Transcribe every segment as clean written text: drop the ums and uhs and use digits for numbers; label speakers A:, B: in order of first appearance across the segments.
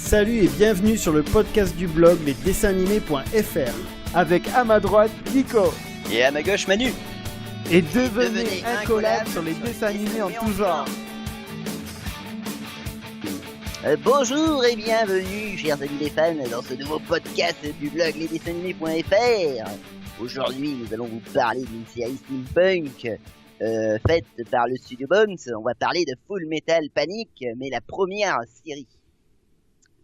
A: Salut et bienvenue sur le podcast du blog lesdessinsanimés.fr avec à ma droite Nico
B: et à ma gauche Manu.
A: Et devenez incollables sur les dessins animés en tout genre.
B: Bonjour et bienvenue chers amis des fans dans ce nouveau podcast du blog lesdessinsanimés.fr. Aujourd'hui nous allons vous parler d'une série steampunk faite par le studio Bones. On va parler de Full Metal Panic, mais la première série.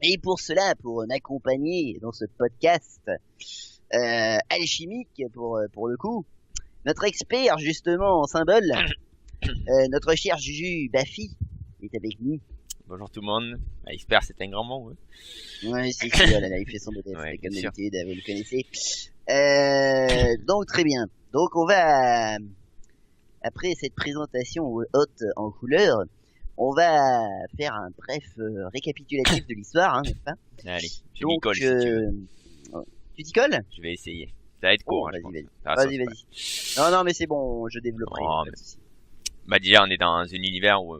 B: Et pour cela, pour m'accompagner dans ce podcast alchimique pour le coup, notre expert justement en symbole, notre cher Juju Bafi est avec nous.
C: Bonjour tout le monde. Expert, c'est un grand mot.
B: Ouais, c'est là, il fait son modeste,
C: ouais,
B: comme d'habitude, vous le connaissez. Donc très bien. Donc on va, après cette présentation haute en couleur, on va faire un bref récapitulatif de l'histoire, hein, n'est-ce pas?
C: Allez, je m'y colle si tu veux.
B: Tu t'y colles?
C: Je vais essayer. Ça va être court.
B: Vas-y. Non, mais c'est bon, je développerai.
C: Bah déjà, on est dans un univers où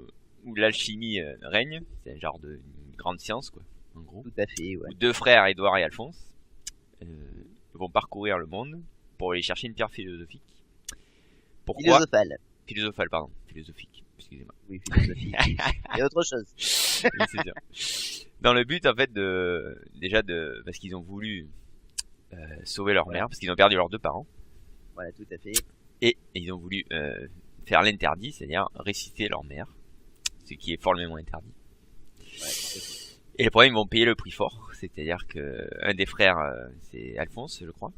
C: l'alchimie règne. C'est un genre de grande science, quoi, en gros.
B: Tout à fait, ouais.
C: Où deux frères, Edouard et Alphonse, vont parcourir le monde pour aller chercher une pierre philosophique. Pourquoi? Philosophique. Excusez-moi.
B: Oui, philosophique. Et autre chose.
C: Oui, c'est sûr. Dans le but, en fait, parce qu'ils ont voulu sauver leur mère, parce qu'ils ont perdu leurs deux parents.
B: Voilà, tout à fait.
C: Et ils ont voulu faire l'interdit, c'est-à-dire ressusciter leur mère, ce qui est formellement interdit.
B: Ouais,
C: et le problème, ils vont payer le prix fort, c'est-à-dire que un des frères, c'est Alphonse, je crois,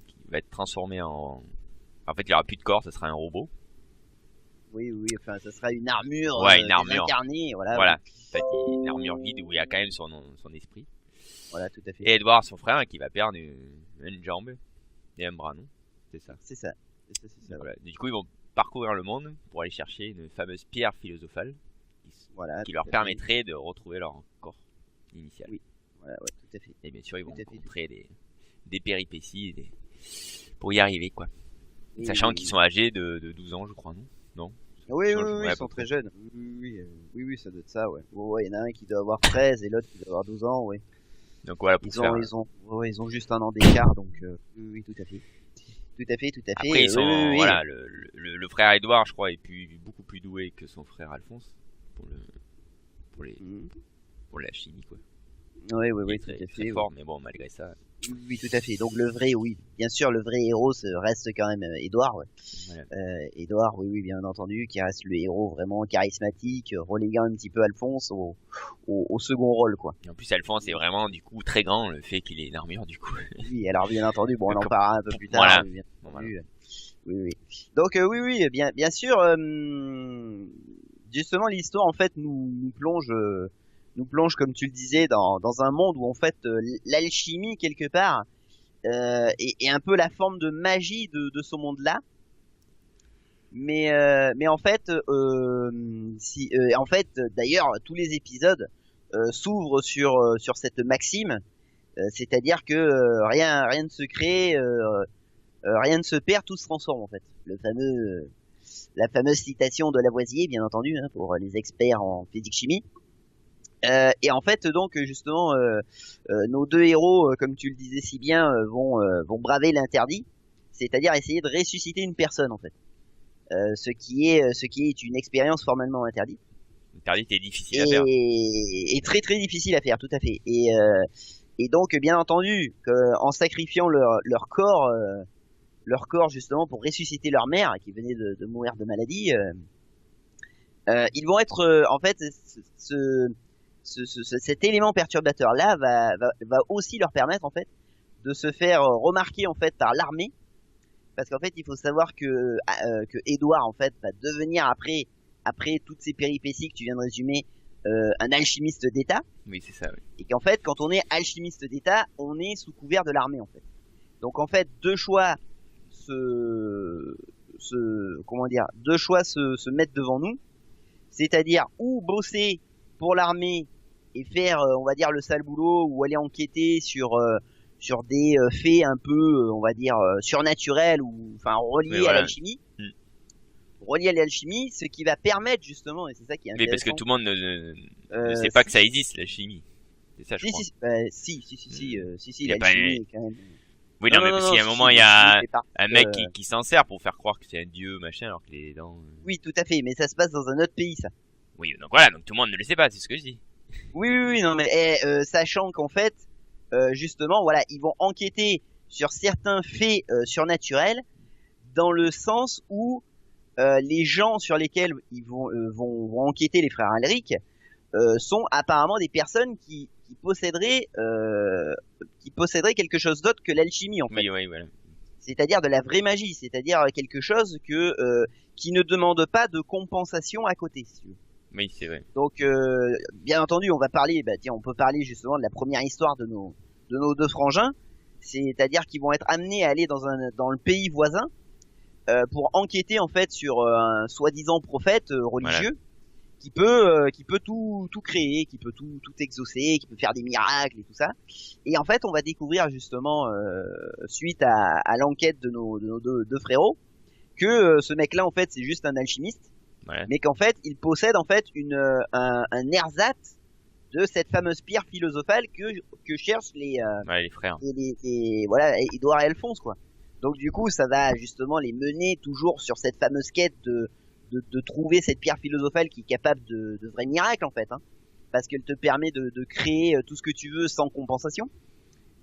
C: qui va être transformé en fait, il n'y aura plus de corps, ce sera un robot.
B: Oui, enfin, ça sera une armure,
C: une armure
B: incarnée, voilà.
C: En fait, une armure vide où il y a quand même son esprit.
B: Voilà, tout à fait.
C: Et Edouard, son frère, qui va perdre une jambe et un bras, non? C'est ça. Voilà. Du coup, ils vont parcourir le monde pour aller chercher une fameuse pierre philosophale qui leur permettrait de retrouver leur corps initial.
B: Oui, voilà, ouais, tout à fait.
C: Et bien sûr, ils vont rencontrer des péripéties pour y arriver, quoi. Et sachant qu'ils sont âgés de 12 ans, je crois, non?
B: Oui, ils sont très jeunes. Oui, ça doit être ça, ouais. Ouais, il y en a un qui doit avoir 13 et l'autre qui doit avoir 12 ans, ouais.
C: Donc voilà,
B: ils ont juste un an d'écart, donc oui, tout à fait.
C: Après, ils sont, voilà, le frère Edouard, je crois, est beaucoup plus doué que son frère Alphonse pour la chimie, quoi.
B: Oui,
C: tout à fait. Très fort, mais bon, malgré ça.
B: Oui, tout à fait. Donc le vrai héros reste quand même Edouard. Ouais.
C: Voilà.
B: Edouard, oui, bien entendu, qui reste le héros vraiment charismatique, reléguant un petit peu Alphonse au second rôle, quoi.
C: Et en plus, Alphonse est vraiment du coup très grand, le fait qu'il ait une armure, du coup.
B: Oui, alors bien entendu, bon, on en parlera un peu plus tard.
C: Voilà.
B: Bien entendu. Oui. Donc bien sûr, justement l'histoire en fait nous plonge comme tu le disais dans un monde où en fait l'alchimie quelque part est un peu la forme de magie de ce monde-là. Mais en fait d'ailleurs tous les épisodes s'ouvrent sur cette maxime, c'est-à-dire que rien ne se crée, rien ne se perd, tout se transforme en fait. La fameuse citation de Lavoisier, bien entendu, hein, pour les experts en physique-chimie. Et en fait, donc justement, nos deux héros, comme tu le disais si bien, vont braver l'interdit, c'est-à-dire essayer de ressusciter une personne en fait. Ce qui est une expérience formellement interdite.
C: Interdite et difficile à faire.
B: Et très très difficile à faire, tout à fait. Et donc, bien entendu, en sacrifiant leur corps justement pour ressusciter leur mère qui venait de mourir de maladie, ils vont être en fait cet élément perturbateur là va aussi leur permettre en fait de se faire remarquer en fait par l'armée, parce qu'en fait il faut savoir que Edouard en fait va devenir après toutes ces péripéties que tu viens de résumer un alchimiste d'État.
C: Oui, c'est ça, oui.
B: Et qu'en fait quand on est alchimiste d'État, on est sous couvert de l'armée en fait. Donc en fait deux choix se mettent devant nous, c'est-à-dire ou bosser pour l'armée et faire on va dire le sale boulot, ou aller enquêter sur des faits un peu on va dire surnaturels, ou enfin reliés à l'alchimie. Relié à l'alchimie, ce qui va permettre justement, et c'est ça qui est intéressant.
C: Mais parce que tout le monde ne sait pas que ça existe, l'alchimie. C'est ça, je crois.
B: Si, l'alchimie est quand même...
C: Oui, non, mais parce qu'il y a un moment, il y a un mec qui s'en sert pour faire croire que c'est un dieu, machin, alors qu'il est dans...
B: Oui, tout à fait, mais ça se passe dans un autre pays, ça.
C: Oui, donc voilà, donc tout le monde ne le sait pas, c'est ce que je dis.
B: Oui, non, mais sachant qu'en fait, justement, voilà, ils vont enquêter sur certains faits surnaturels, dans le sens où les gens sur lesquels ils vont enquêter, les frères Alric, sont apparemment des personnes qui posséderaient quelque chose d'autre que l'alchimie, en fait.
C: Oui, voilà.
B: C'est-à-dire de la vraie magie, c'est-à-dire quelque chose qui ne demande pas de compensation à côté, si tu veux.
C: Oui, c'est vrai.
B: Donc, bien entendu, on peut parler justement de la première histoire de nos deux frangins, c'est-à-dire qu'ils vont être amenés à aller dans le pays voisin pour enquêter en fait sur un soi-disant prophète religieux. Voilà. Qui peut tout créer, qui peut tout exaucer, qui peut faire des miracles et tout ça. Et en fait, on va découvrir justement suite à l'enquête de nos deux frérots que ce mec-là en fait c'est juste un alchimiste, ouais. Mais qu'en fait il possède en fait un ersatz de cette fameuse pierre philosophale que cherchent les
C: frères.
B: Et voilà, Édouard et Alphonse, quoi. Donc du coup, ça va justement les mener toujours sur cette fameuse quête de trouver cette pierre philosophale qui est capable de vrais miracles, en fait, hein, parce qu'elle te permet de créer tout ce que tu veux sans compensation.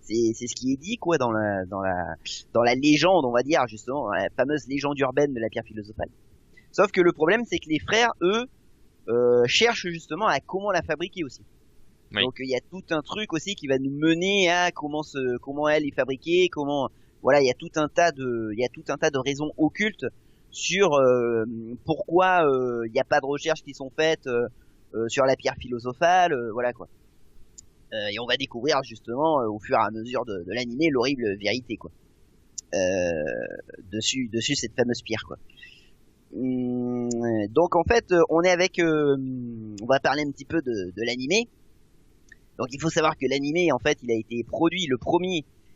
B: C'est ce qui est dit, quoi, dans la légende, on va dire, justement, dans la fameuse légende urbaine de la pierre philosophale. Sauf que le problème, c'est que les frères, eux, cherchent justement à comment la fabriquer aussi. Oui. Donc il y a tout un truc aussi qui va nous mener à comment elle est fabriquée, voilà, il y a tout un tas de raisons occultes sur pourquoi il n'y a pas de recherches qui sont faites sur la pierre philosophale, voilà quoi. Et on va découvrir justement au fur et à mesure de l'animé l'horrible vérité, quoi, dessus cette fameuse pierre, quoi. Donc en fait on est avec on va parler un petit peu de l'animé. Donc il faut savoir que l'animé, en fait, il a été produit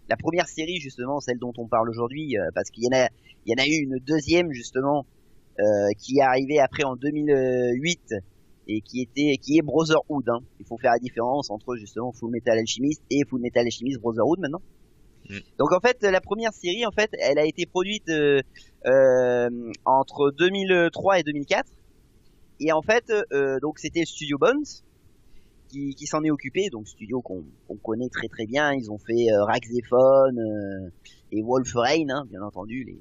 B: la première série, justement, celle dont on parle aujourd'hui, parce qu'il y en a eu une deuxième, justement, qui est arrivée après en 2008 et qui est Brotherhood, hein. Il faut faire la différence entre justement Full Metal Alchemist et Full Metal Alchemist Brotherhood maintenant. Donc en fait, la première série, en fait, elle a été produite entre 2003 et 2004, et en fait, donc c'était Studio Bones qui s'en est occupé, donc studio qu'on connaît très très bien. Ils ont fait Raxephone et Wolfrain, hein, bien entendu, les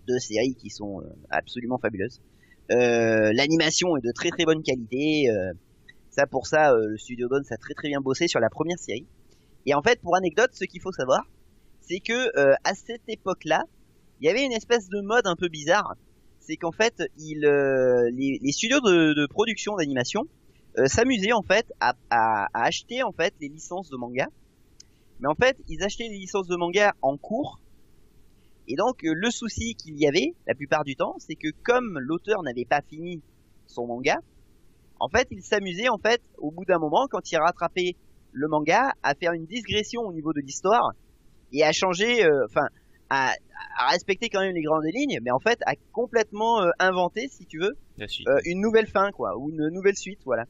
B: deux séries qui sont absolument fabuleuses. L'animation est de très très bonne qualité. Pour ça, le studio Bones a très très bien bossé sur la première série. Et en fait, pour anecdote, ce qu'il faut savoir, c'est que à cette époque-là, il y avait une espèce de mode un peu bizarre. C'est qu'en fait, les studios de production d'animation s'amusaient en fait à acheter en fait les licences de manga, mais en fait ils achetaient les licences de manga en cours, et donc le souci qu'il y avait la plupart du temps, c'est que comme l'auteur n'avait pas fini son manga, en fait il s'amusait en fait au bout d'un moment, quand il rattrapait le manga, à faire une digression au niveau de l'histoire et à changer, à respecter quand même les grandes lignes, mais en fait à complètement inventer, si tu veux, une nouvelle fin, quoi, ou une nouvelle suite, voilà,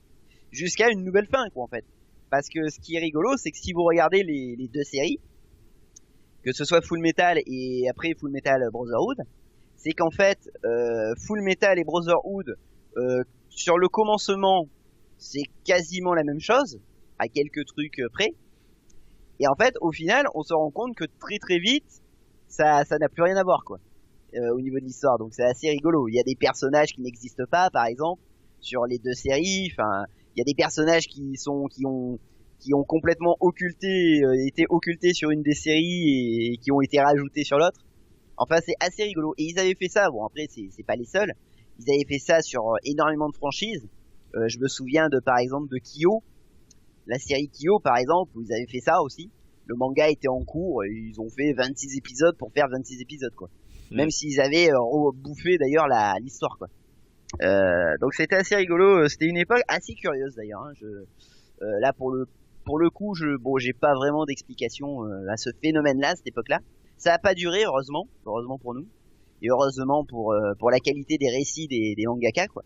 B: jusqu'à une nouvelle fin, quoi, en fait. Parce que ce qui est rigolo, c'est que si vous regardez les deux séries, que ce soit Full Metal et après Full Metal Brotherhood, c'est qu'en fait Full Metal et Brotherhood, sur le commencement, c'est quasiment la même chose, à quelques trucs près, et en fait au final on se rend compte que très très vite ça n'a plus rien à voir, quoi, au niveau de l'histoire. Donc c'est assez rigolo. Il y a des personnages qui n'existent pas, par exemple, sur les deux séries. Enfin, il y a des personnages qui ont complètement été occultés sur une des séries et qui ont été rajoutés sur l'autre. Enfin, c'est assez rigolo. Et ils avaient fait ça. Bon, après, c'est pas les seuls. Ils avaient fait ça sur énormément de franchises. Je me souviens par exemple de Kyo, la série Kyo, par exemple, où ils avaient fait ça aussi. Le manga était en cours, et ils ont fait 26 épisodes pour faire 26 épisodes, quoi. Même s'ils avaient bouffé d'ailleurs l'histoire, quoi. Donc c'était assez rigolo. C'était une époque assez curieuse d'ailleurs, hein. Là pour le coup, j'ai pas vraiment d'explication à ce phénomène-là, cette époque-là. Ça a pas duré, heureusement pour nous, et heureusement pour la qualité des récits des mangaka, quoi.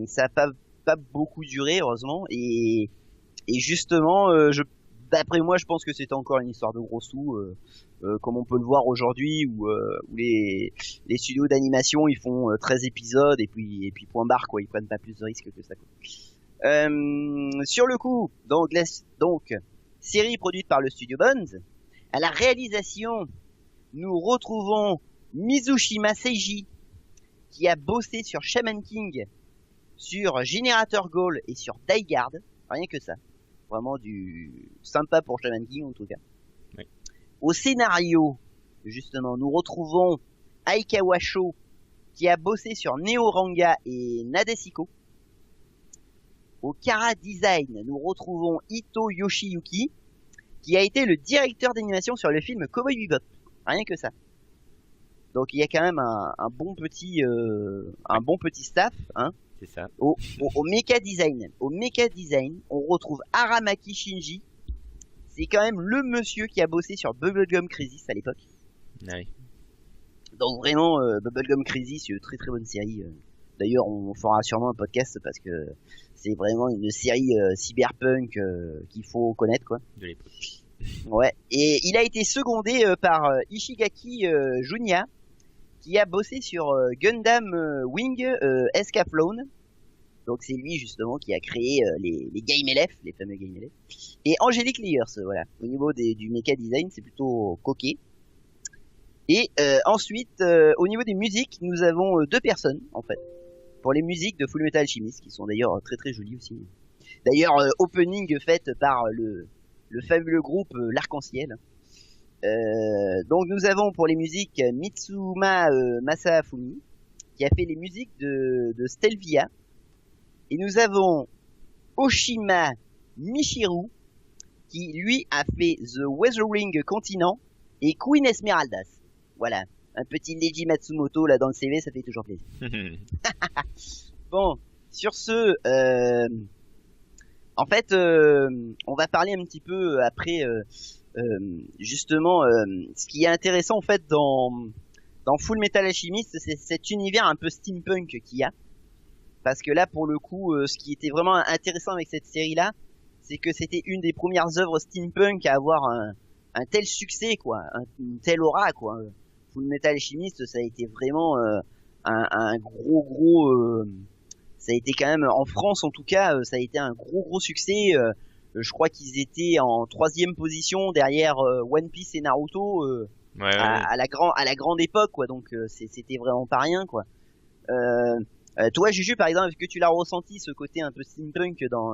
B: Ça a pas beaucoup duré, heureusement, et Et justement, d'après moi, je pense que c'était encore une histoire de gros sous, comme on peut le voir aujourd'hui, où les studios d'animation ils font 13 épisodes et puis point barre quoi, ils prennent pas plus de risques que ça. Sur le coup, donc série produite par le studio Bones. À la réalisation, nous retrouvons Mizushima Seiji, qui a bossé sur Shaman King, sur Generator Goal et sur Die Guard. Rien que ça. Vraiment du sympa pour Shaman King en tout cas.
C: Oui.
B: Au scénario, justement, nous retrouvons Aikawa Sho, qui a bossé sur Neoranga et Nadeshiko. Au Kara Design, nous retrouvons Ito Yoshiyuki, qui a été le directeur d'animation sur le film Cowboy Bebop. Rien que ça. Donc il y a quand même un bon petit staff, hein.
C: C'est ça.
B: Au Mecha Design, on retrouve Aramaki Shinji. C'est quand même le monsieur qui a bossé sur Bubblegum Crisis à l'époque.
C: Oui.
B: Donc vraiment Bubblegum Crisis, très très bonne série. D'ailleurs, on fera sûrement un podcast parce que c'est vraiment une série cyberpunk qu'il faut connaître quoi.
C: De l'époque.
B: Ouais. Et il a été secondé par Ishigaki Junya, qui a bossé sur Gundam Wing Escaflowne. Donc c'est lui justement qui a créé les Game LF, les fameux Game LF. Et Angelique Leyers, voilà. Au niveau du mecha design, c'est plutôt coquet. Et ensuite, au niveau des musiques, nous avons deux personnes en fait. Pour les musiques de Fullmetal Alchemist, qui sont d'ailleurs très très jolies aussi. D'ailleurs, opening faite par le fabuleux groupe L'Arc-en-Ciel. Donc nous avons pour les musiques Mitsuma Masafumi, qui a fait les musiques de Stelvia. Et nous avons Oshima Michiru, qui lui a fait The Weathering Continent et Queen Esmeraldas. Voilà. Un petit Leiji Matsumoto là dans le CV, ça fait toujours plaisir. Bon, sur ce, en fait, on va parler un petit peu après, justement, ce qui est intéressant en fait dans Fullmetal Alchemist, c'est cet univers un peu steampunk qu'il y a. Parce que là, pour le coup, ce qui était vraiment intéressant avec cette série-là, c'est que c'était une des premières œuvres steampunk à avoir un tel succès, quoi, une telle aura, quoi. Fullmetal Alchemist, ça a été vraiment un gros ça a été quand même en France en tout cas, ça a été un gros succès. Je crois qu'ils étaient en 3e position derrière One Piece et Naruto à la grande époque quoi. Donc c'était vraiment pas rien quoi. Toi Juju par exemple, est-ce que tu l'as ressenti ce côté un peu steampunk dans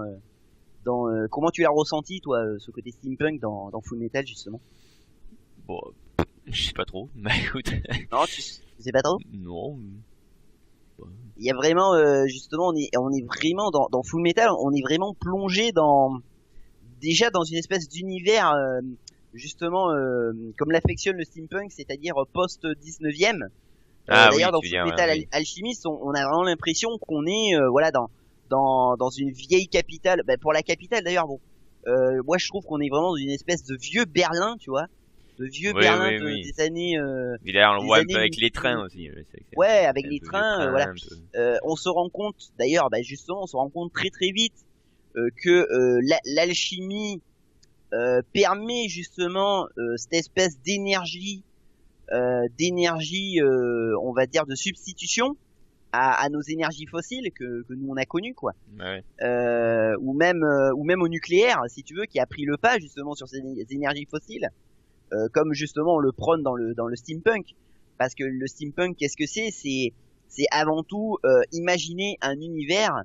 B: comment tu l'as ressenti toi ce côté steampunk dans Fullmetal justement?
C: Bon, je sais pas trop, mais écoute.
B: Non, tu sais pas trop?
C: Non.
B: Il y a vraiment, justement, on est vraiment dans Fullmetal, on est vraiment plongé déjà dans une espèce d'univers, justement, comme l'affectionne le steampunk, c'est-à-dire post 19e. D'ailleurs, dans Fullmetal Alchemist, on a vraiment l'impression qu'on est, voilà, dans une vieille capitale. Bah, pour la capitale, d'ailleurs, bon, moi je trouve qu'on est vraiment dans une espèce de vieux Berlin, tu vois. De vieux Berlin des années.
C: Et d'ailleurs, on voit un peu avec les trains aussi.
B: Ouais, avec les trains, voilà. On se rend compte, d'ailleurs, bah justement, on se rend compte très très vite que l'alchimie permet justement cette espèce d'énergie, on va dire, de substitution à nos énergies fossiles que nous on a connues, quoi.
C: Ouais.
B: Ou même au nucléaire, si tu veux, qui a pris le pas justement sur ces énergies fossiles. Comme justement on le prône dans le steampunk, parce que le steampunk qu'est-ce que c'est avant tout imaginer un univers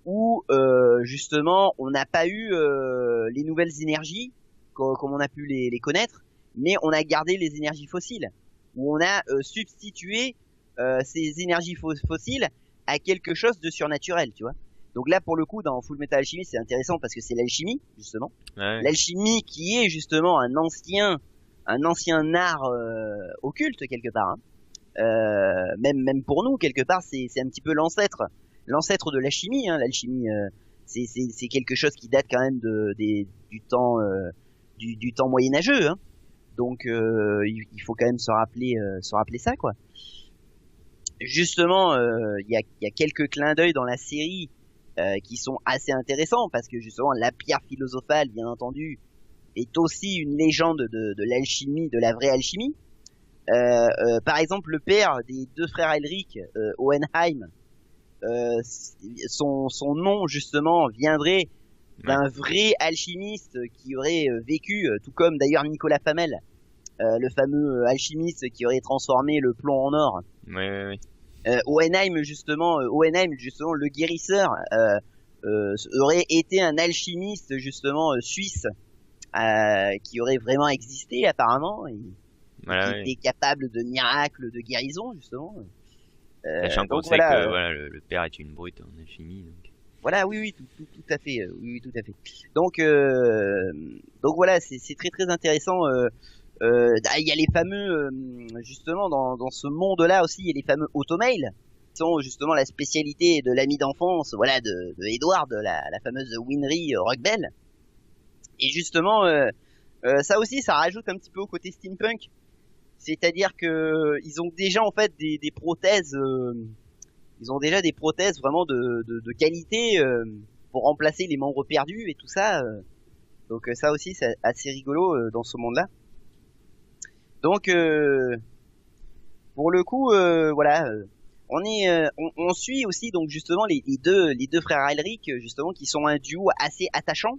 B: où justement on n'a pas eu les nouvelles énergies comme on a pu les connaître, mais on a gardé les énergies fossiles, où on a substitué ces énergies fossiles à quelque chose de surnaturel, tu vois. Donc là, pour le coup, dans Fullmetal Alchemist, c'est intéressant parce que c'est l'alchimie, justement. Ouais. L'alchimie qui est justement un ancien art occulte quelque part. Hein. Même pour nous, quelque part, c'est un petit peu l'ancêtre de la chimie. Hein. L'alchimie, c'est quelque chose qui date quand même du temps moyenâgeux. Hein. Donc il faut quand même se rappeler ça, quoi. Justement, il y a quelques clins d'œil dans la série qui sont assez intéressants parce que justement la pierre philosophale, bien entendu, est aussi une légende de l'alchimie, de la vraie alchimie. Par exemple, le père des deux frères Elric, Owenheim, son nom justement viendrait d'un vrai alchimiste qui aurait vécu, tout comme d'ailleurs Nicolas Flamel, le fameux alchimiste qui aurait transformé le plomb en or.
C: Oui.
B: Owenheim justement, le guérisseur, aurait été un alchimiste justement suisse qui aurait vraiment existé apparemment, et qui était capable de miracles de guérison justement.
C: Sachant qu'on sait que voilà, le père est une brute en alchimie. Donc.
B: Voilà, oui, tout à fait, oui, tout à fait. Donc voilà, c'est très très intéressant. Il y a les fameux, justement, dans ce monde-là aussi, il y a les fameux automails, qui sont justement la spécialité de l'ami d'enfance, voilà, de Edward, la fameuse Winry Rockbell. Et justement, ça aussi, ça rajoute un petit peu au côté steampunk. C'est-à-dire que ils ont déjà en fait des prothèses, ils ont déjà des prothèses vraiment de qualité pour remplacer les membres perdus et tout ça. Donc ça aussi, c'est assez rigolo dans ce monde-là. Donc pour le coup, voilà, on suit aussi donc justement les deux frères Elric, justement, qui sont un duo assez attachant,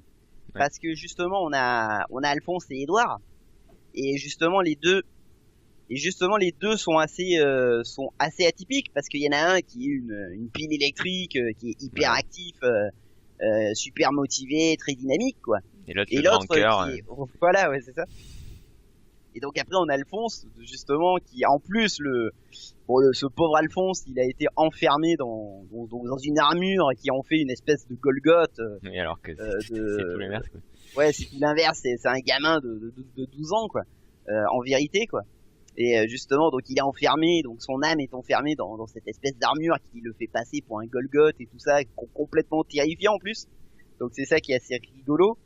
B: parce que justement on a Alphonse et Édouard, et justement les deux sont assez atypiques, parce qu'il y en a un qui est une pile électrique, qui est hyper actif, super motivé, très dynamique, quoi.
C: Et l'autre
B: voilà, ouais, c'est ça. Et donc après on a Alphonse, justement, qui en plus ce pauvre Alphonse, il a été enfermé dans une armure qui en fait une espèce de Golgoth.
C: Oui, alors que c'est tout l'inverse, quoi.
B: Ouais, c'est tout l'inverse, c'est un gamin de 12 ans, quoi. En vérité, quoi. Et justement, donc il est enfermé, donc son âme est enfermée dans cette espèce d'armure qui le fait passer pour un Golgoth et tout ça, complètement terrifiant en plus. Donc c'est ça qui est assez rigolo.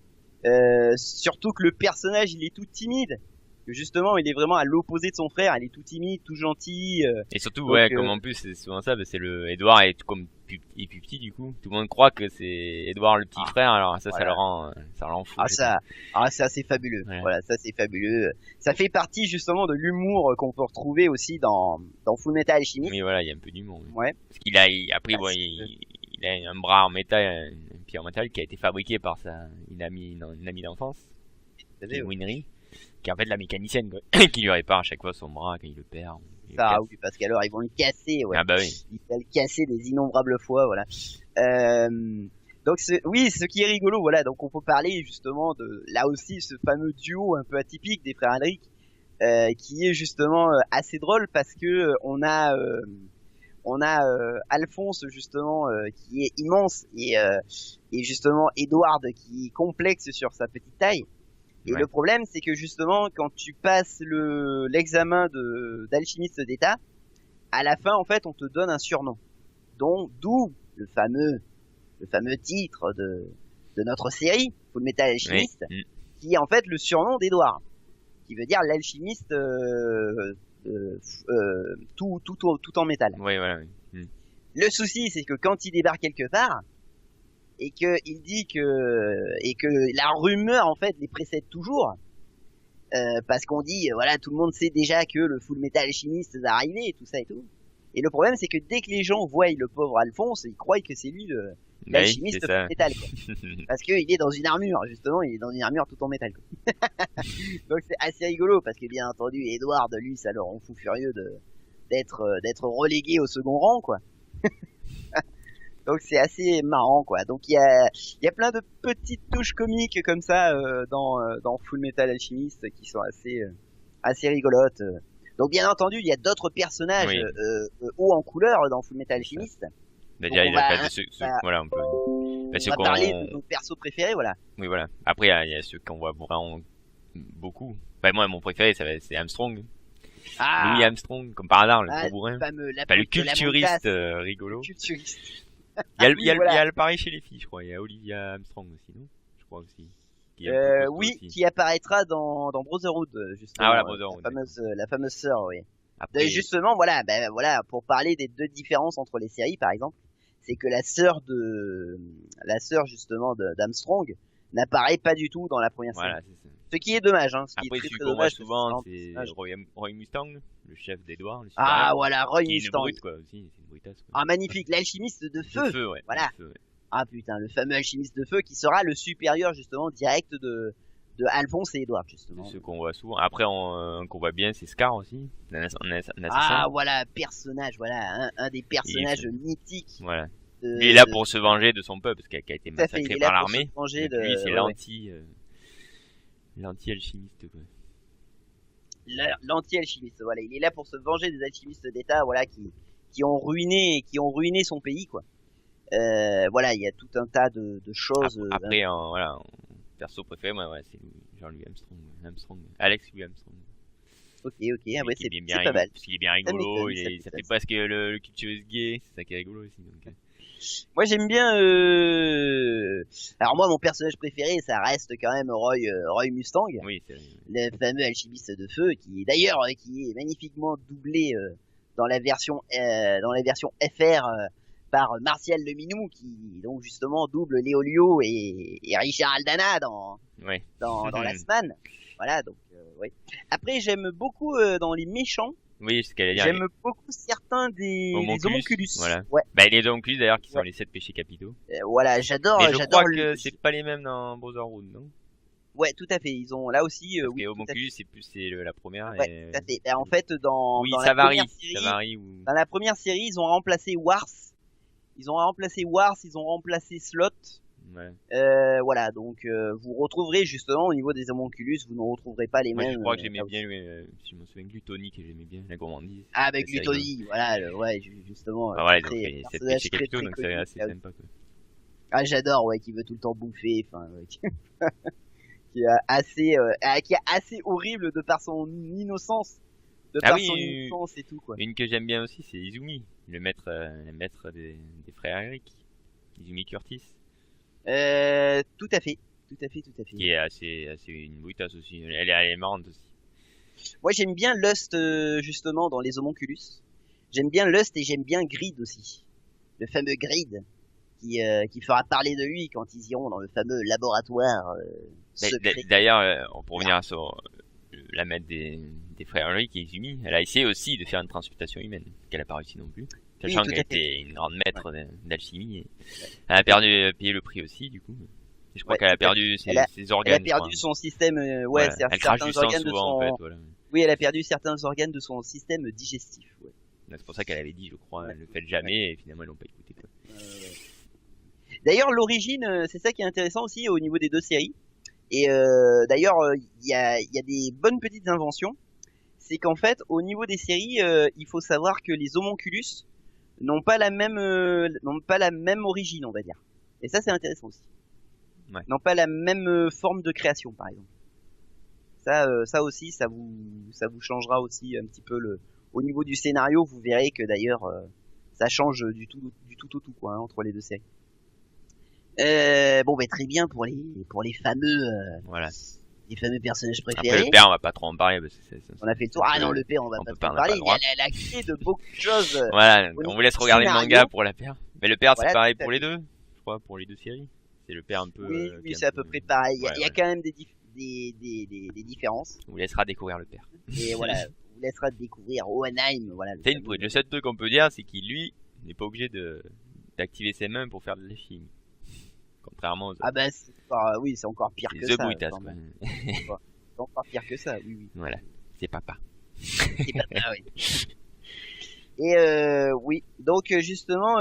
B: Surtout que le personnage, il est tout timide. Que justement, il est vraiment à l'opposé de son frère. Il est tout timide, tout gentil.
C: Et surtout, donc, comme en plus c'est souvent ça, c'est le Edouard est comme plus petit du coup. Tout le monde croit que c'est Edouard le petit frère. Alors ça, voilà. ça le rend fou.
B: Ça c'est fabuleux. Ouais. Voilà, ça c'est fabuleux. Ça fait partie justement de l'humour qu'on peut retrouver aussi dans Fullmetal Alchemist.
C: Oui, voilà, il y a un peu d'humour.
B: Ouais.
C: Parce qu'il a après, il a un bras en métal, une pierre en métal qui a été fabriqué par une amie d'enfance, Winry, qui est en fait la mécanicienne, quoi, qui lui répare à chaque fois son bras quand il le perd.
B: Ça, oui, parce qu'alors ils vont le casser, ouais.
C: Ah bah oui.
B: Ils vont le casser des innombrables fois, voilà. Donc ce qui est rigolo, voilà, donc on peut parler justement de là aussi ce fameux duo un peu atypique des frères Elric, qui est justement assez drôle parce que on a Alphonse justement qui est immense, et justement Edward qui est complexe sur sa petite taille. Et le problème, c'est que justement, quand tu passes l'examen d'alchimiste d'état, à la fin, en fait, on te donne un surnom. D'où le fameux titre de notre série, Fullmetal Alchemist, qui est en fait le surnom d'Edward, qui veut dire l'alchimiste tout en métal.
C: Oui, voilà.
B: Le souci, c'est que quand il débarque quelque part, et que la rumeur en fait les précède toujours, parce qu'on dit voilà, tout le monde sait déjà que le Fullmetal Alchemist va arriver et tout ça et tout. Et le problème, c'est que dès que les gens voient le pauvre Alphonse, ils croient que c'est lui l'alchimiste Fullmetal, quoi. Parce qu'il est dans une armure, justement, il est dans une armure tout en métal, quoi. Donc c'est assez rigolo, parce que bien entendu Edward, lui, ça le rend fou furieux d'être relégué au second rang, quoi. Donc c'est assez marrant, quoi. Donc il y a plein de petites touches comiques comme ça dans Fullmetal Alchemist qui sont assez rigolotes. Donc bien entendu, il y a d'autres personnages hauts en couleur dans Fullmetal Alchemist.
C: Déjà, il y a ceux, voilà, on peut
B: parler de nos persos préférés, voilà.
C: Oui, voilà. Après il y a ceux qu'on voit vraiment beaucoup. Enfin, moi, mon préféré, c'est Armstrong. Louis Armstrong, comme par hasard, le gros bourrin. Le culturiste rigolo. Il y a le pareil chez les filles, je crois. Il y a Olivia Armstrong aussi, non? Je crois aussi.
B: Oui, aussi. Qui apparaîtra dans Brotherhood, justement.
C: Ah voilà, Brotherhood.
B: La fameuse sœur, oui. Après... Justement, voilà, pour parler des deux différences entre les séries, par exemple, c'est que la sœur justement d'Armstrong n'apparaît pas du tout dans la première série.
C: Voilà, c'est ça.
B: Ce qui est dommage, hein.
C: Après, celui qu'on voit souvent, c'est Roy Mustang, le chef d'Edward.
B: Ah, voilà, Roy Mustang.
C: Une brute, quoi, aussi, c'est une brutasse, quoi.
B: Ah, magnifique, l'alchimiste de feu.
C: De feu, ouais.
B: Voilà.
C: De feu, ouais.
B: Ah, putain, le fameux alchimiste de feu qui sera le supérieur, justement, direct de Alphonse et Edward, justement.
C: C'est ce qu'on voit souvent. Après, qu'on voit bien, c'est Scar aussi.
B: Ah, voilà, personnage, voilà, un des personnages mythiques.
C: Voilà. Lui est là pour se venger de son peuple, parce qu'il a été massacré par l'armée. Lui, c'est l'anti-alchimiste, quoi.
B: L'anti-alchimiste, voilà, il est là pour se venger des alchimistes d'État, voilà, qui ont ruiné son pays, quoi. Voilà, il y a tout un tas de choses.
C: Après, voilà, perso préféré, moi, ouais, c'est Jean-Louis Armstrong, Alex Louis Armstrong.
B: Ok, ouais, c'est pas mal.
C: Parce qu'il est bien rigolo, ça fait presque le cultueuse gay, c'est ça qui est rigolo aussi. Donc.
B: Moi j'aime bien. Alors moi mon personnage préféré ça reste quand même Roy Mustang,
C: oui, c'est...
B: le fameux alchimiste de feu qui est magnifiquement doublé dans la version FR par Martial Leminou qui donc justement double Léolio et Richard Aldana dans la semaine. Voilà donc ouais. Après j'aime beaucoup dans les méchants.
C: Oui, ce qu'elle a dit.
B: J'aime beaucoup certains des homonculus.
C: Voilà.
B: Ouais.
C: Bah, les homonculus d'ailleurs qui sont les 7 péchés capitaux.
B: Voilà, j'adore.
C: Mais je crois que c'est pas les mêmes dans Brotherhood, non?
B: Ouais, tout à fait. Ils ont là aussi.
C: Parce que homonculus, c'est plus la première.
B: Ouais, tout à fait. En fait, dans
C: ça
B: la
C: varie.
B: Première série,
C: ça varie.
B: Dans la première série, ils ont remplacé Wars. Ils ont remplacé Slot.
C: Ouais.
B: Voilà, donc vous retrouverez justement au niveau des homonculus, vous ne retrouverez pas les mêmes.
C: Je crois que j'aimais bien, si je me souviens, Gluttony, que j'aimais bien, la gourmandise.
B: Ah, avec Gluttony, voilà, ouais, justement.
C: Ah, ouais, donc c'est péché capitaux, donc c'est assez sympa, quoi.
B: Ah, j'adore, ouais, qui veut tout le temps bouffer, enfin, ouais, qui est assez horrible de par son innocence, son innocence et tout, quoi.
C: Une que j'aime bien aussi, c'est Izumi, le maître des frères Eric, Izumi Curtis.
B: Tout à fait.
C: Qui est assez une brutasse aussi. Elle est marrante aussi.
B: Moi, j'aime bien Lust, justement, dans les homonculus. J'aime bien Lust et j'aime bien Greed aussi. Le fameux Greed, qui fera parler de lui quand ils iront dans le fameux laboratoire, secret.
C: D'ailleurs, pour revenir sur la maître des frères Henry, qui est Izumi, elle a essayé aussi de faire une transmutation humaine, qu'elle a pas réussi non plus. Sachant qu'elle était une grande maître d'alchimie. Elle a payé le prix aussi, du coup. Et je crois qu'elle a perdu ses organes.
B: Elle a perdu son système,
C: elle crache du sang souvent, en fait, voilà.
B: Oui, elle a perdu certains organes de son système digestif, ouais.
C: C'est pour ça qu'elle avait dit, je crois, ne le faites jamais, et finalement, ils l'ont pas écouté, quoi.
B: D'ailleurs, l'origine, c'est ça qui est intéressant aussi au niveau des deux séries. Et d'ailleurs, il y a des bonnes petites inventions. C'est qu'en fait, au niveau des séries, il faut savoir que les homonculus n'ont pas la même origine, on va dire. Et ça, c'est intéressant aussi.
C: Ouais.
B: N'ont pas la même forme de création, par exemple. Ça aussi, ça vous changera aussi un petit peu au niveau du scénario. Vous verrez que d'ailleurs, ça change du tout au tout, quoi, hein, entre les deux séries. Bon, ben très bien pour les fameux.
C: Voilà.
B: Les fameux personnages préférés.
C: Après, le père, on va pas trop en parler parce que
B: on a fait le tour. Ah non, le père, on va pas trop en parler. Il a créé de beaucoup de choses.
C: Voilà, on vous laisse regarder le manga pour la père. Mais le père, c'est pareil pour les deux, je crois, pour les deux séries. C'est le père un peu.
B: Oui, c'est à peu près pareil. Il y a quand même des différences.
C: On vous laissera découvrir le père.
B: Et voilà, on vous laissera découvrir Hohenheim. Voilà.
C: C'est une brute. Le seul truc qu'on peut dire, c'est qu'il, lui, n'est pas obligé d'activer ses mains pour faire de l'alchimie. Contrairement aux autres.
B: Ah bah oui, c'est encore pire que ça. C'est encore pire que ça, oui.
C: Voilà, c'est papa.
B: C'est papa, oui. Et oui, donc justement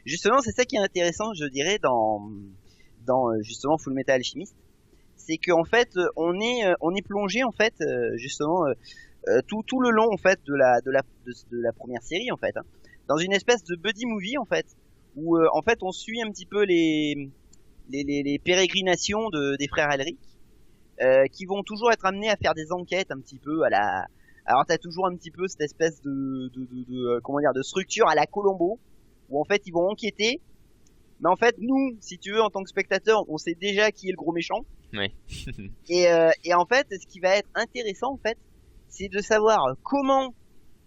B: c'est ça qui est intéressant, je dirais, dans justement Full Metal Alchemist, c'est qu'en fait on est plongé en fait justement tout le long en fait de la première série en fait, hein, dans une espèce de buddy movie en fait. Où en fait on suit un petit peu les pérégrinations des frères Elric, qui vont toujours être amenés à faire des enquêtes un petit peu alors t'as toujours un petit peu cette espèce de structure à la Colombo, où en fait ils vont enquêter, mais en fait nous, si tu veux, en tant que spectateur, on sait déjà qui est le gros méchant.
C: Oui.
B: et en fait ce qui va être intéressant en fait, c'est de savoir comment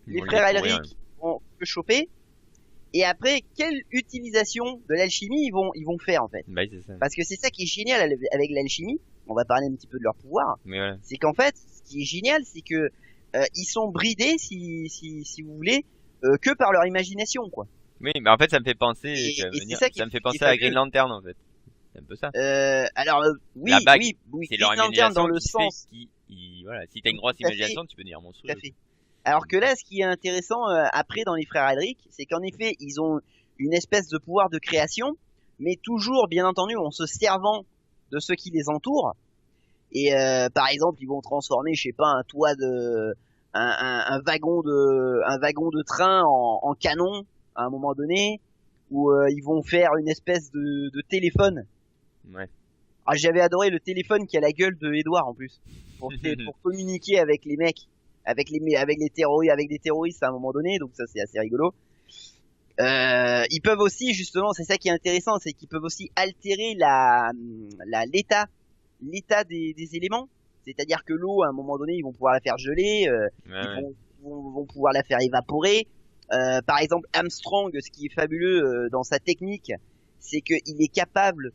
B: les frères Elric vont se choper. Et après, quelle utilisation de l'alchimie ils vont faire en fait.
C: Bah, c'est ça.
B: Parce que c'est ça qui est génial avec l'alchimie. On va parler un petit peu de leur pouvoir.
C: Mais voilà.
B: C'est qu'en fait, ce qui est génial, c'est que ils sont bridés, si vous voulez, que par leur imagination, quoi.
C: Oui, mais en fait, ça me fait penser, ça me fait penser à Green Lantern, en fait. C'est un peu ça.
B: Alors, oui,
C: la bague,
B: oui,
C: c'est leur
B: Green Lantern
C: imagination
B: dans le sens.
C: Voilà, si t'as une grosse imagination, tu peux devenir monstrueux.
B: Tout à fait. Alors que là, ce qui est intéressant après dans les frères Aldrich, c'est qu'en effet, ils ont une espèce de pouvoir de création, mais toujours, bien entendu, en se servant de ceux qui les entourent. Et par exemple, ils vont transformer, je sais pas, un toit de, un wagon de train en canon à un moment donné, ou ils vont faire une espèce de téléphone.
C: Ouais.
B: Ah, j'avais adoré le téléphone qui a la gueule de Edouard en plus, pour communiquer avec les mecs. Avec des terroristes à un moment donné, donc ça c'est assez rigolo. Ils peuvent aussi, justement, c'est ça qui est intéressant, c'est qu'ils peuvent aussi altérer l'état des éléments. C'est-à-dire que l'eau, à un moment donné, ils vont pouvoir la faire geler, ils vont pouvoir la faire évaporer. Par exemple, Armstrong, ce qui est fabuleux dans sa technique, c'est qu'il est capable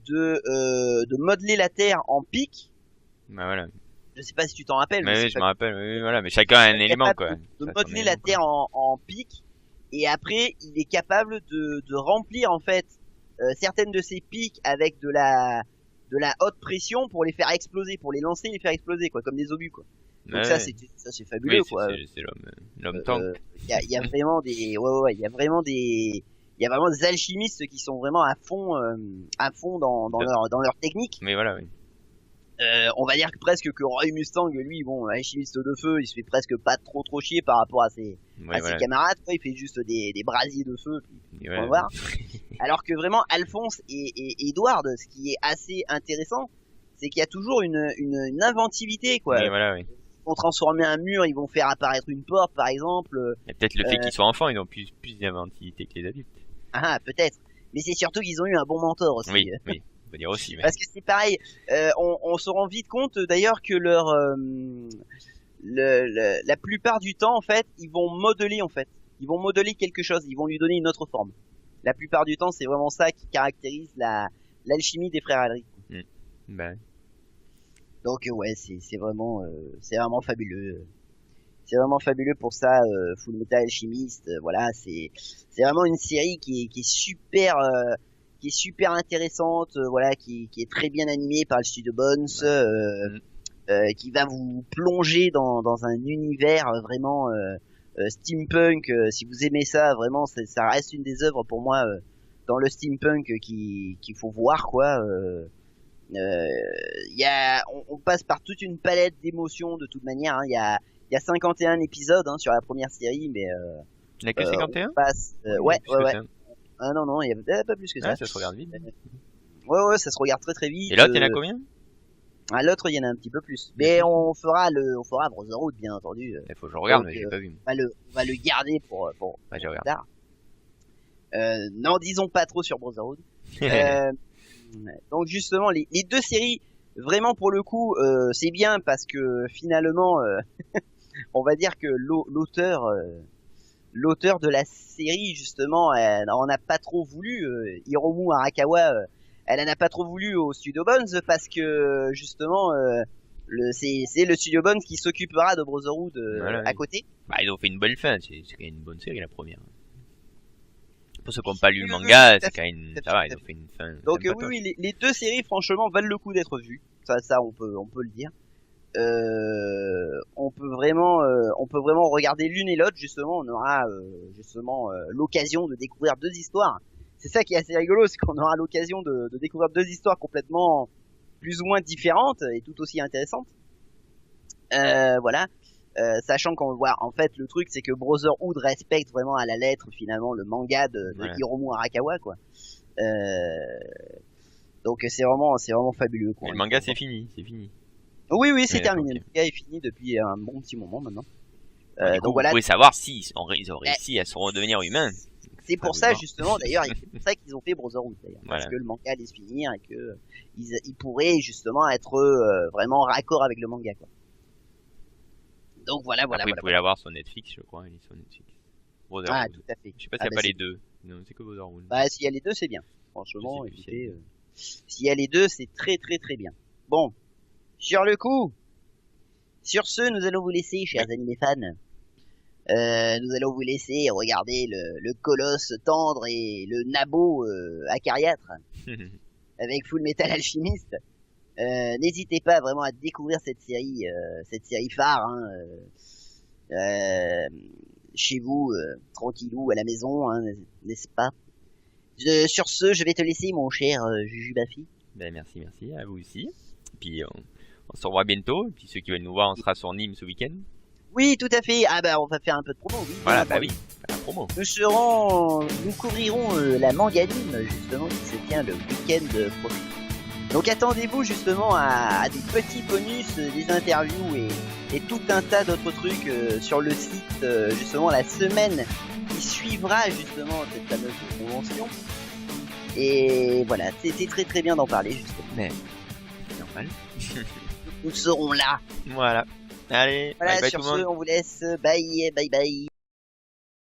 B: de modeler la Terre en pic.
C: Bah voilà.
B: Je sais pas si tu t'en rappelles.
C: Mais oui, je me rappelle. Oui, voilà, mais chacun a un élément, quoi.
B: De modeler la Terre en pic, et après, il est capable de remplir en fait certaines de ces pics avec de la haute pression pour les faire exploser, pour les lancer et les faire exploser, quoi, comme des obus, quoi. Donc ça c'est fabuleux,
C: oui,
B: quoi.
C: C'est l'homme tank.
B: Il y a vraiment des, il y a vraiment des alchimistes qui sont vraiment à fond dans leur technique.
C: Mais voilà, oui.
B: On va dire que presque que Roy Mustang, lui, bon, alchimiste de feu, il se fait presque pas trop chier par rapport à ses camarades, quoi. Il fait juste des brasiers de feu, puis on va voir. Alors que vraiment, Alphonse et Edward, ce qui est assez intéressant, c'est qu'il y a toujours une inventivité, quoi.
C: Mais voilà, oui.
B: Ils vont transformer un mur, ils vont faire apparaître une porte, par exemple.
C: Et peut-être le fait qu'ils soient enfants, ils ont plus d'inventivité que les adultes. Ah,
B: peut-être. Mais c'est surtout qu'ils ont eu un bon mentor aussi.
C: Oui. On peut dire aussi. Mais...
B: Parce que c'est pareil, on se rend vite compte d'ailleurs que la plupart du temps, en fait, ils vont modeler quelque chose, ils vont lui donner une autre forme. La plupart du temps, c'est vraiment ça qui caractérise l'alchimie des frères Aldrich.
C: Ben.
B: Donc ouais, c'est vraiment fabuleux. C'est vraiment fabuleux pour ça, Full Metal Alchemist. Voilà, c'est vraiment une série qui est super intéressante, voilà, qui est très bien animée par le studio Bones, qui va vous plonger dans un univers vraiment steampunk. Si vous aimez ça, vraiment, ça reste une des œuvres pour moi dans le steampunk qu'il faut voir, quoi. On passe par toute une palette d'émotions de toute manière. Hein. Il y a 51 épisodes sur la première série, mais
C: il n'y a que 51.
B: Ouais. Ah non, il y avait pas plus que ça.
C: Ça se regarde vite.
B: Ouais, ça se regarde très vite.
C: Et l'autre, il y en a combien?
B: L'autre, il y en a un petit peu plus. Mais on fera Brotherhood, bien entendu.
C: Il faut que je regarde, mais j'ai pas vu.
B: On va le garder pour
C: je regarde.
B: tard. Non, disons pas trop sur Brotherhood. Donc justement, les deux séries, vraiment pour le coup, c'est bien parce que finalement, on va dire que l'auteur de la série, justement, on n'a pas trop voulu, Hiromu Arakawa, elle en a pas trop voulu au Studio Bones parce que justement, c'est le Studio Bones qui s'occupera de Brotherhood à côté.
C: Bah, ils ont fait une belle fin, c'est quand même une bonne série la première. Pour ceux qui n'ont pas lu le manga, c'est quand même ça va, ils ont fait une fin.
B: Donc oui, les deux séries franchement valent le coup d'être vues. Ça on peut le dire. On peut vraiment regarder l'une et l'autre, justement. On aura l'occasion de découvrir deux histoires. C'est ça qui est assez rigolo, c'est qu'on aura l'occasion de découvrir deux histoires complètement plus ou moins différentes et tout aussi intéressantes. Voilà. Sachant qu'on voit, en fait, le truc, c'est que Brotherhood respecte vraiment à la lettre, finalement, le manga de Hiromu Arakawa, quoi. Donc c'est vraiment fabuleux, quoi.
C: Et le manga, c'est fini.
B: Oui, c'est terminé. Le manga est fini depuis un bon petit moment maintenant.
C: Donc voilà. Vous pouvez savoir si ils ont réussi à se redevenir humains.
B: C'est pour ça, justement, d'ailleurs, c'est pour ça qu'ils ont fait Brotherhood, d'ailleurs.
C: Voilà.
B: Parce que le manga allait se finir et que ils pourraient, justement, être vraiment raccord avec le manga, quoi. Donc voilà.
C: Après, vous pouvez l'avoir sur Netflix, je crois. Il est sur Netflix. Brotherhood.
B: Ah, tout à fait.
C: Je sais pas s'il y a pas les deux. Non, c'est que Brotherhood.
B: Bah, s'il y a les deux, c'est bien. Franchement, écoutez, s'il y a les deux, c'est très très très bien. Bon, sur le coup, sur ce, nous allons vous laisser, chers animés fans. Nous allons vous laisser regarder le colosse tendre et le nabo acariâtre avec Full Metal Alchemist. N'hésitez pas vraiment à découvrir cette série phare, chez vous, tranquillou à la maison, n'est-ce pas? Sur ce, je vais te laisser, mon cher Juju Bafi.
C: Ben merci à vous aussi. Puis on se revoit bientôt. Puis ceux qui veulent nous voir, on sera sur Nîmes ce week-end.
B: Oui, tout à fait. Ah bah on va faire un peu de promo. Oui,
C: voilà, bah oui, la promo.
B: Nous couvrirons la Manganime justement qui se tient le week-end prochain. Donc attendez-vous justement à des petits bonus, des interviews et tout un tas d'autres trucs sur le site justement la semaine qui suivra justement cette fameuse convention. Et voilà, c'était très très bien d'en parler justement.
C: Mais c'est normal.
B: Nous serons là.
C: Voilà. Allez,
B: voilà,
C: bye bye
B: sur
C: tout le monde.
B: ce, on vous laisse. Bye bye.